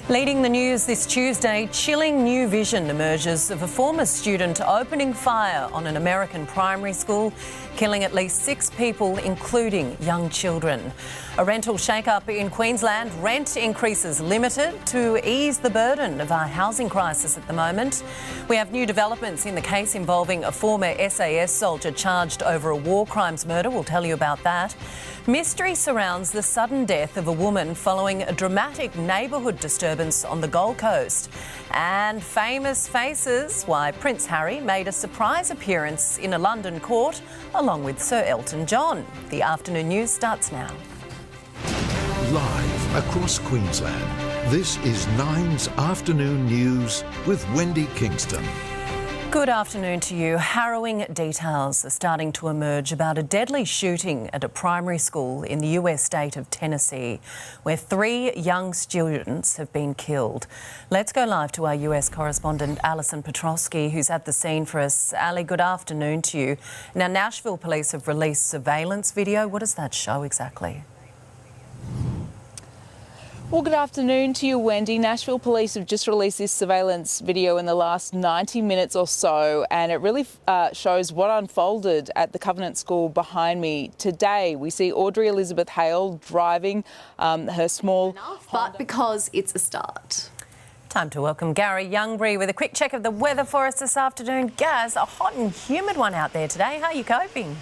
Leading the news this Tuesday, chilling new vision emerges of a former student opening fire on an American primary school, killing at least 6 people, including young children. A rental shake-up in Queensland, rent increases limited to ease the burden of our housing crisis at the moment. We have new developments in the case involving a former SAS soldier charged over a war crimes murder. We'll tell you about that. Mystery surrounds the sudden death of a woman following a dramatic neighbourhood disturbance on the Gold Coast. And famous faces, why Prince Harry made a surprise appearance in a London court along with Sir Elton John. The afternoon news starts now. Live across Queensland, this is Nine's Afternoon News with Wendy Kingston. Good afternoon to you. Harrowing details are starting to emerge about a deadly shooting at a primary school in the US state of Tennessee, where 3 young students have been killed. Let's go live to our US correspondent, Alison Petrosky, who's at the scene for us. Ali, good afternoon to you. Now, Nashville police have released surveillance video. What does that show exactly? Well, good afternoon to you, Wendy. Nashville police have just released this surveillance video in the last 90 minutes or so, and it really shows what unfolded at the Covenant School behind me today. We see Audrey Elizabeth Hale driving her small Honda. But because it's a start. Time to welcome Gary Youngbury with a quick check of the weather for us this afternoon. Gaz, a hot and humid one out there today. How are you coping?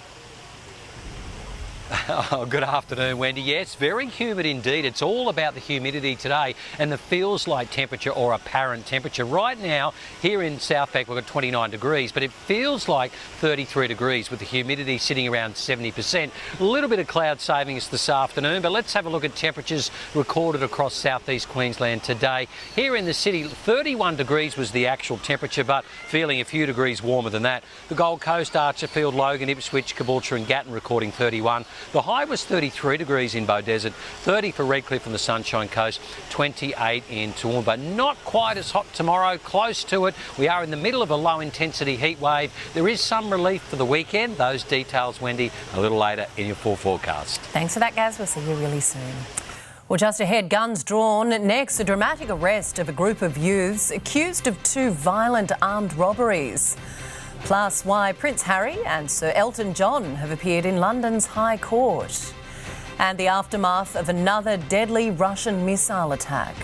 Oh, good afternoon, Wendy. Yes, very humid indeed. It's all about the humidity today and the feels like temperature or apparent temperature. Right now, here in Southbank, we've got 29 degrees, but it feels like 33 degrees with the humidity sitting around 70%. A little bit of cloud saving us this afternoon, but let's have a look at temperatures recorded across southeast Queensland today. Here in the city, 31 degrees was the actual temperature, but feeling a few degrees warmer than that. The Gold Coast, Archerfield, Logan, Ipswich, Caboolture and Gatton recording 31. The high was 33 degrees in Beaudesert, 30 for Redcliffe and the Sunshine Coast, 28 in Toowoomba. Not quite as hot tomorrow, close to it. We are in the middle of a low-intensity heat wave. There is some relief for the weekend. Those details, Wendy, a little later in your full forecast. Thanks for that, Gaz. We'll see you really soon. Well, just ahead, guns drawn. Next, a dramatic arrest of a group of youths accused of 2 violent armed robberies. Plus, why Prince Harry and Sir Elton John have appeared in London's High Court. And the aftermath of another deadly Russian missile attack.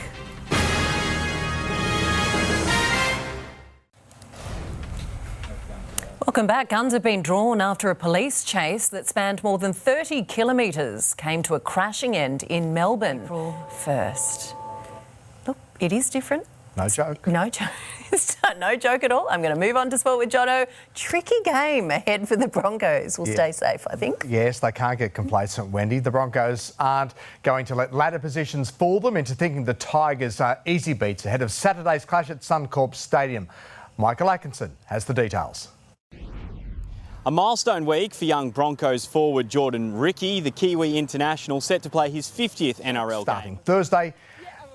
Welcome back. Guns have been drawn after a police chase that spanned more than 30 kilometres came to a crashing end in Melbourne. April 1st. Look, it is different. No joke. No joke. No joke at all. I'm going to move on to sport with Jono. Tricky game ahead for the Broncos. We'll stay safe, I think. Yes, they can't get complacent, Wendy. The Broncos aren't going to let ladder positions fool them into thinking the Tigers are easy beats ahead of Saturday's clash at Suncorp Stadium. Michael Atkinson has the details. A milestone week for young Broncos forward Jordan Riki, the Kiwi international, set to play his 50th NRL Starting game. Thursday.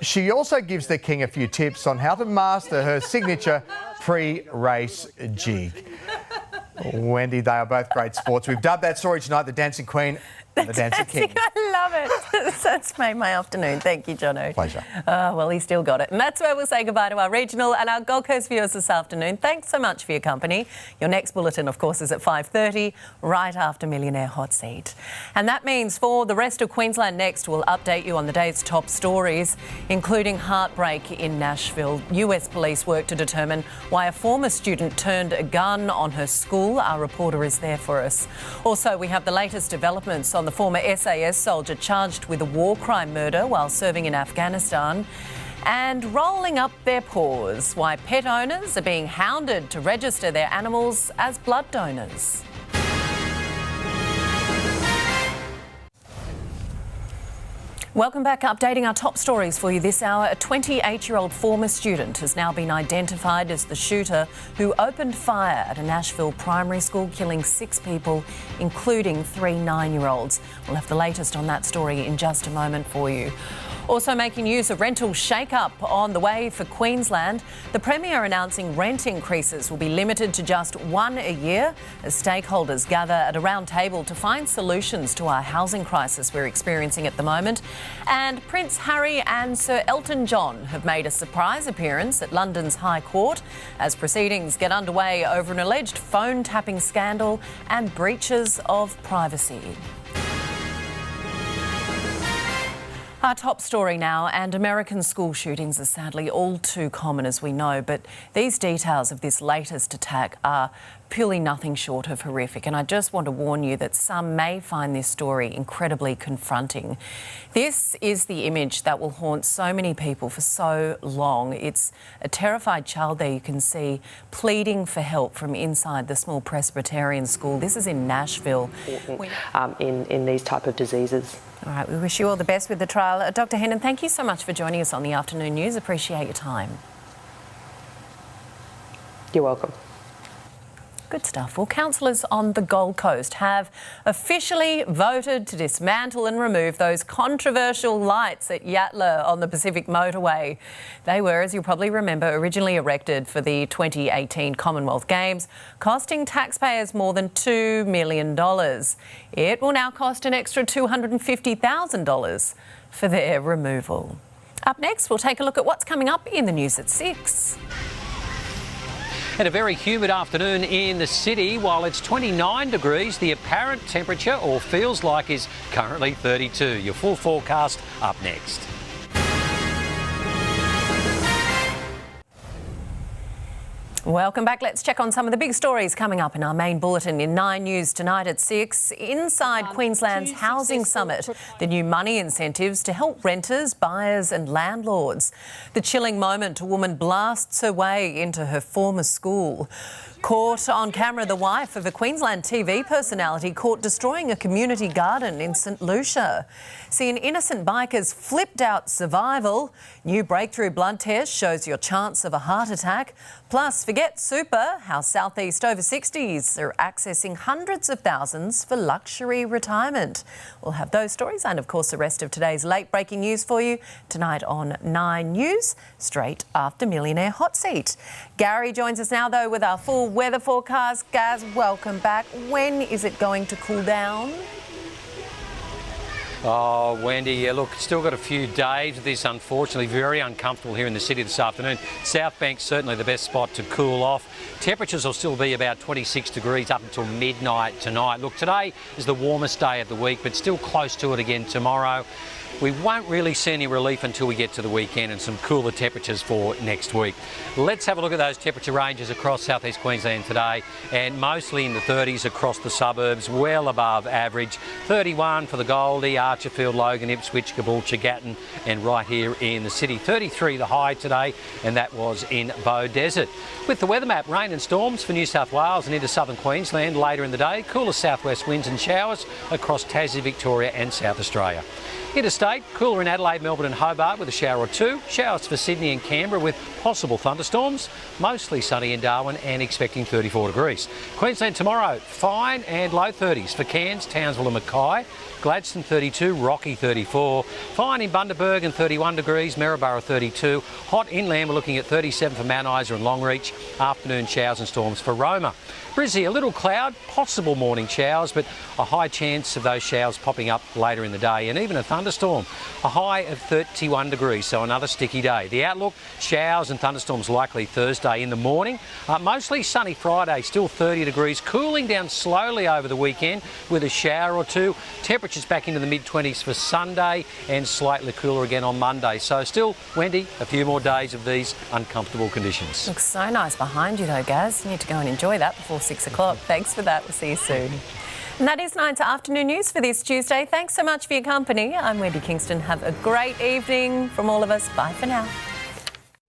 She also gives the King a few tips on how to master her signature pre-race jig. Wendy, they are both great sports. We've dubbed that story tonight the Dancing Queen and the Dancing King. I love it. That's made my afternoon. Thank you, Jono. Pleasure. Well, he still got it. And that's where we'll say goodbye to our regional and our Gold Coast viewers this afternoon. Thanks so much for your company. Your next bulletin, of course, is at 5:30, right after Millionaire Hot Seat. And that means for the rest of Queensland next, we'll update you on the day's top stories, including heartbreak in Nashville. US police work to determine why a former student turned a gun on her school. Our reporter is there for us. Also, we have the latest developments on the former SAS soldier charged with a war crime murder while serving in Afghanistan, and rolling up their paws, why pet owners are being hounded to register their animals as blood donors. Welcome back. Updating our top stories for you this hour. A 28-year-old former student has now been identified as the shooter who opened fire at a Nashville primary school, killing 6 people, including 3 9-year-olds. We'll have the latest on that story in just a moment for you. Also making news, a rental shake-up on the way for Queensland. The Premier announcing rent increases will be limited to just one a year as stakeholders gather at a round table to find solutions to our housing crisis we're experiencing at the moment. And Prince Harry and Sir Elton John have made a surprise appearance at London's High Court as proceedings get underway over an alleged phone tapping scandal and breaches of privacy. Our top story now, and American school shootings are sadly all too common, as we know, but these details of this latest attack are purely nothing short of horrific, and I just want to warn you that some may find this story incredibly confronting. This is the image that will haunt so many people for so long. It's a terrified child there you can see pleading for help from inside the small Presbyterian school. This is in Nashville. In these type of diseases. All right, we wish you all the best with the trial. Dr. Hennon, thank you so much for joining us on the Afternoon News. Appreciate your time. You're welcome. Good stuff. Well, councillors on the Gold Coast have officially voted to dismantle and remove those controversial lights at Yatala on the Pacific Motorway. They were, as you'll probably remember, originally erected for the 2018 Commonwealth Games, costing taxpayers more than $2 million. It will now cost an extra $250,000 for their removal. Up next, we'll take a look at what's coming up in the news at 6. And a very humid afternoon in the city. While it's 29 degrees, the apparent temperature, or feels like, is currently 32. Your full forecast up next. Welcome back. Let's check on some of the big stories coming up in our main bulletin in 9 News tonight at 6. Inside Queensland's Housing Summit, the new money incentives to help renters, buyers and landlords. The chilling moment, a woman blasts her way into her former school. Caught on camera, the wife of a Queensland TV personality caught destroying a community garden in St Lucia. See, an innocent biker's flipped out survival. New breakthrough blood test shows your chance of a heart attack. Plus, forget super, how Southeast over 60s are accessing hundreds of thousands for luxury retirement. We'll have those stories and, of course, the rest of today's late breaking news for you tonight on 9 News, straight after Millionaire Hot Seat. Gary joins us now, though, with our full weather forecast. Gaz, welcome back. When is it going to cool down? Oh, Wendy, yeah, look, still got a few days of this, unfortunately. Very uncomfortable here in the city this afternoon. South Bank's certainly the best spot to cool off. Temperatures will still be about 26 degrees up until midnight tonight. Look, today is the warmest day of the week, but still close to it again tomorrow. We won't really see any relief until we get to the weekend and some cooler temperatures for next week. Let's have a look at those temperature ranges across southeast Queensland today, and mostly in the 30s across the suburbs, well above average. 31 for the Goldie, Archerfield, Logan, Ipswich, Caboolture, Gatton, and right here in the city. 33 the high today, and that was in Bow Desert. With the weather map, rain and storms for New South Wales and into southern Queensland later in the day. Cooler southwest winds and showers across Tassie, Victoria and South Australia. Interstate, cooler in Adelaide, Melbourne and Hobart with a shower or two. Showers for Sydney and Canberra with possible thunderstorms. Mostly sunny in Darwin and expecting 34 degrees. Queensland tomorrow, fine and low 30s for Cairns, Townsville and Mackay. Gladstone 32, Rocky 34. Fine in Bundaberg and 31 degrees, Maryborough 32. Hot inland, we're looking at 37 for Mount Isa and Longreach. Afternoon showers and storms for Roma. Brizzy, a little cloud, possible morning showers, but a high chance of those showers popping up later in the day, and even a thunderstorm. A high of 31 degrees, so another sticky day. The outlook, showers and thunderstorms likely Thursday in the morning. Mostly sunny Friday, still 30 degrees, cooling down slowly over the weekend with a shower or two. Temperatures back into the mid-20s for Sunday and slightly cooler again on Monday. So still, Wendy, a few more days of these uncomfortable conditions. Looks so nice behind you though, Gaz. You need to go and enjoy that before 6 o'clock. Thanks for that. We'll see you soon. And that is 9's Afternoon News for this Tuesday. Thanks so much for your company. I'm Wendy Kingston. Have a great evening from all of us. Bye for now.